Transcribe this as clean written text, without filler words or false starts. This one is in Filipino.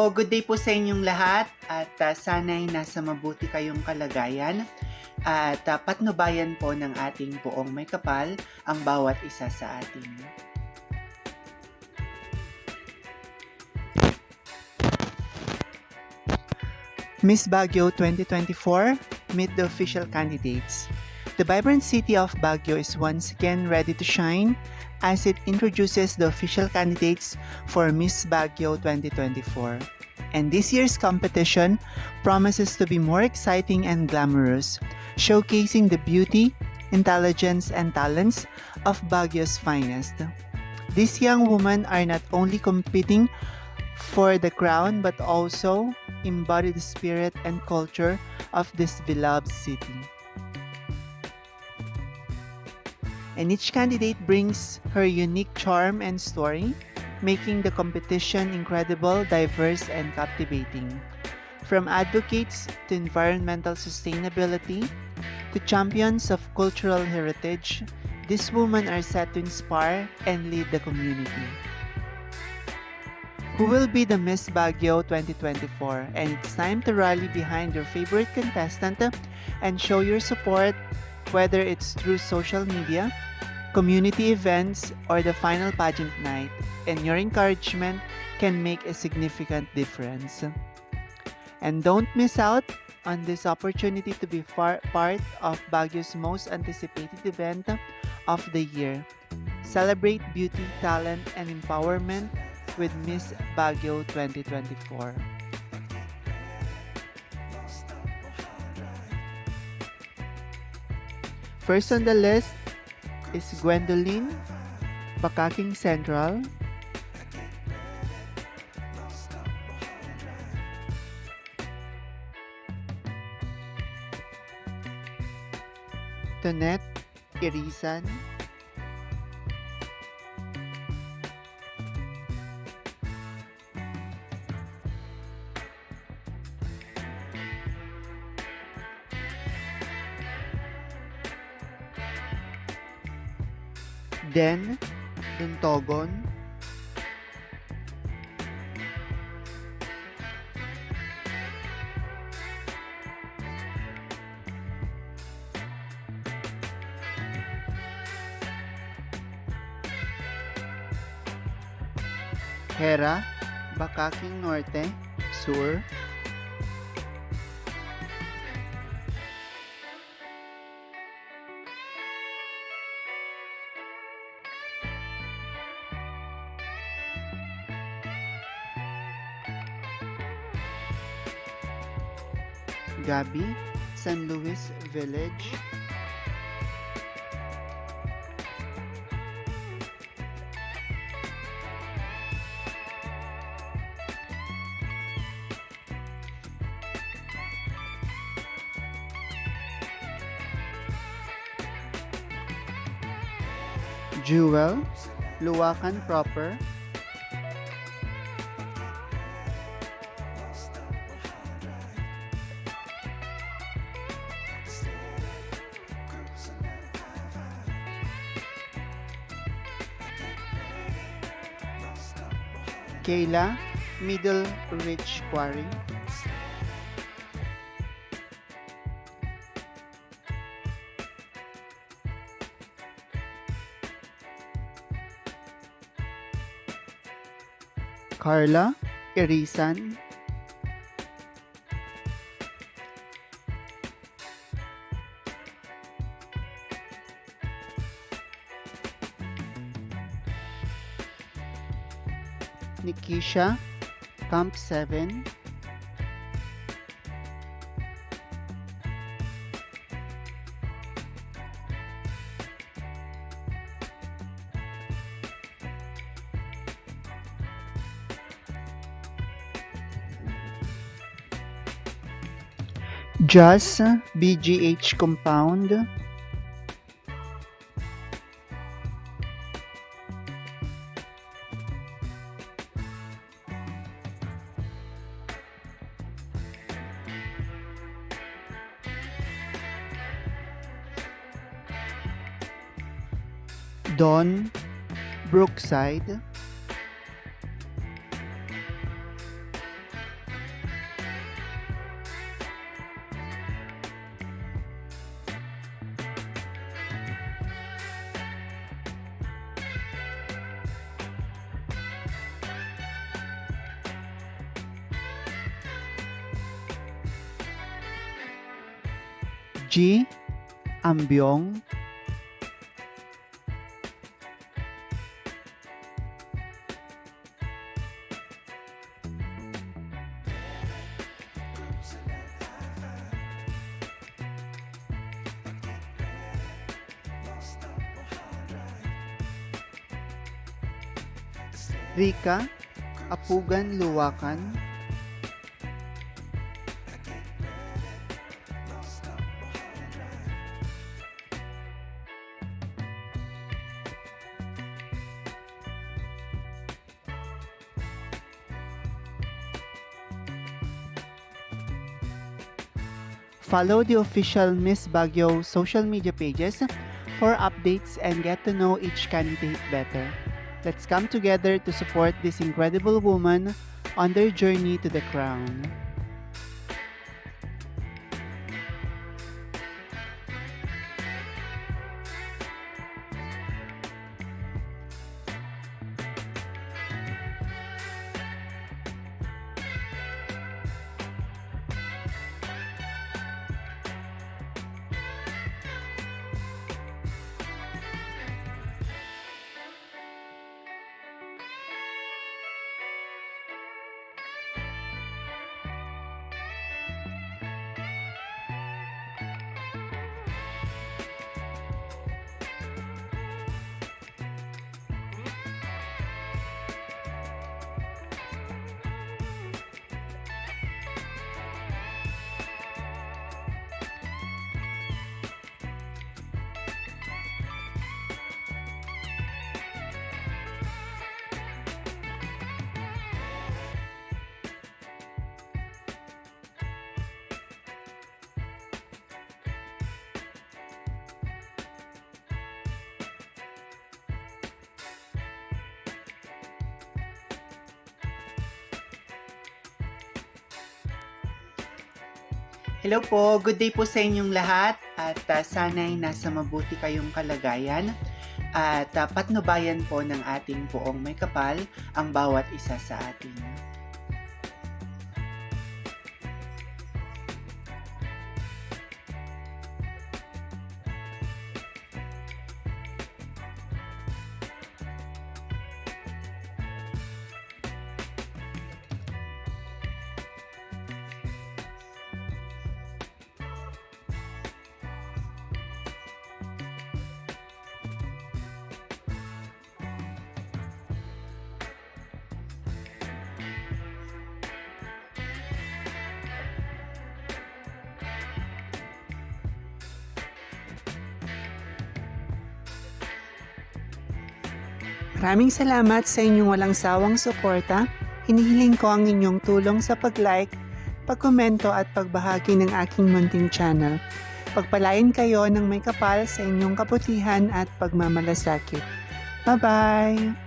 good day po sa inyong lahat at sana'y nasa mabuti kayong kalagayan at patnubayan po ng ating buong may kapal ang bawat isa sa atin. Miss Baguio 2024, meet the official candidates. The vibrant city of Baguio is once again ready to shine as it introduces the official candidates for Miss Baguio 2024. And this year's competition promises to be more exciting and glamorous, showcasing the beauty, intelligence, and talents of Baguio's finest. These young women are not only competing for the crown but also embody the spirit and culture of this beloved city. And each candidate brings her unique charm and story, making the competition incredible, diverse, and captivating. From advocates to environmental sustainability to champions of cultural heritage, these women are set to inspire and lead the community. Who will be the Miss Baguio 2024? And it's time to rally behind your favorite contestant and show your support, whether it's through social media, community events, or the final pageant night, and your encouragement can make a significant difference. And don't miss out on this opportunity to be part of Baguio's most anticipated event of the year. Celebrate beauty, talent, and empowerment with Miss Baguio 2024. First on the list is Gwendolyn, Bakaking Central. Tonette Irisan. Den Duntogon. Hera, Bakaking Norte, Sur. Gabi, San Luis Village. Jewel, Luwakan Proper. Kayla, Middle Ridge Quarry. Carla, Irisan. Nikisha, Camp 7. Just BGH Compound. Don, Brookside. G. Ambyong. Rika, Apugan, Luwakan. Follow the official Miss Baguio social media pages for updates and get to know each candidate better. Let's come together to support this incredible woman on their journey to the crown. Hello po, good day po sa inyong lahat at sana'y nasa mabuti kayong kalagayan at patnubayan po ng ating poong may kapal ang bawat isa sa atin. Maraming salamat sa inyong walang sawang suporta. Hinihiling ko ang inyong tulong sa pag-like, pag-komento at pagbahagi ng aking munting channel. Pagpalain kayo ng may kapal sa inyong kabutihan at pagmamalasakit. Bye-bye!